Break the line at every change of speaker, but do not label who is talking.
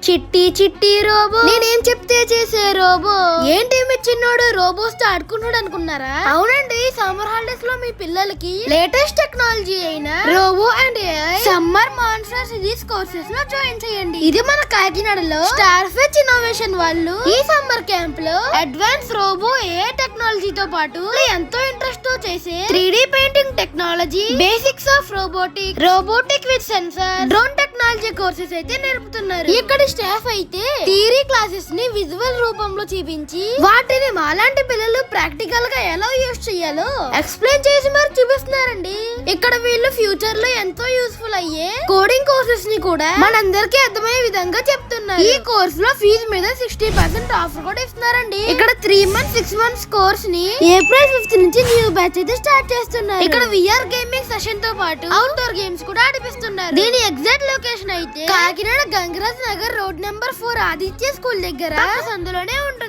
చిట్టి చిట్టి రోబో, నేనేం చెప్తే చేసే రోబో. ఏంటి మీ చిన్నోడు రోబోస్ తో ఆడుకున్నాడు అనుకున్నారా? అవునండి, సమ్మర్ హాలిడేస్ లో మీ పిల్లలకి లేటెస్ట్ టెక్నాలజీ అయిన robo and AI summer monster series courses లో జాయిన్ చేయండి. ఇది మన కాకినాడలో స్టార్ ఫెచ్ ఇన్నోవేషన్ వాళ్ళు ఈ సమ్మర్ క్యాంప్ లో అడ్వాన్స్ రోబో ఏఐ టెక్నాలజీతో పాటు ఎంతో ఇంట్రెస్ట్ తో చేసే 3D painting technology, basics of robotic with sensor, drone technology courses అయితే నేర్పుతున్నారు. ఇక్కడ స్టాఫ్ అయితే థియరీ క్లాసెస్ ని విజువల్ రూపంలో చూపించి వాటిని మాలాంటి పిల్లలు ప్రాక్టికల్ గా ఎలా యూజ్ చేయాలో ఎక్స్ప్లెయిన్ చేసి మరి చూపిస్తున్నారండి. ఇక్కడ వీళ్ళు ఫ్యూచర్ లో ఎంతో యూస్ఫుల్ అయ్యే కోడింగ్ కోర్సెస్ ని కూడా మనందరికీ అర్థమయ్యే విధంగా చెప్తున్నారు. ఈ కోర్స్ లో ఫీజు మీద 60% ఆఫర్ కూడా ఇస్తున్నారండి. ఇక్కడ 3 months 6 months కోర్స్ ని ఏప్రిల్ 5th నుంచి న్యూ బ్యాచ్ అయితే స్టార్ట్ చేస్తున్నారు. ఇక్కడ విఆర్ గేమింగ్ సెషన్ తో పాటు అవుట్డోర్ గేమ్స్ కూడా ఆడిపిస్తున్నారు. దీని ఎగ్జాక్ట్ లొకేషన్ అయితే Kakinada Gangaraj Nagar road number 4 Aditya school దగ్గర అందులోనే ఉంటుంది.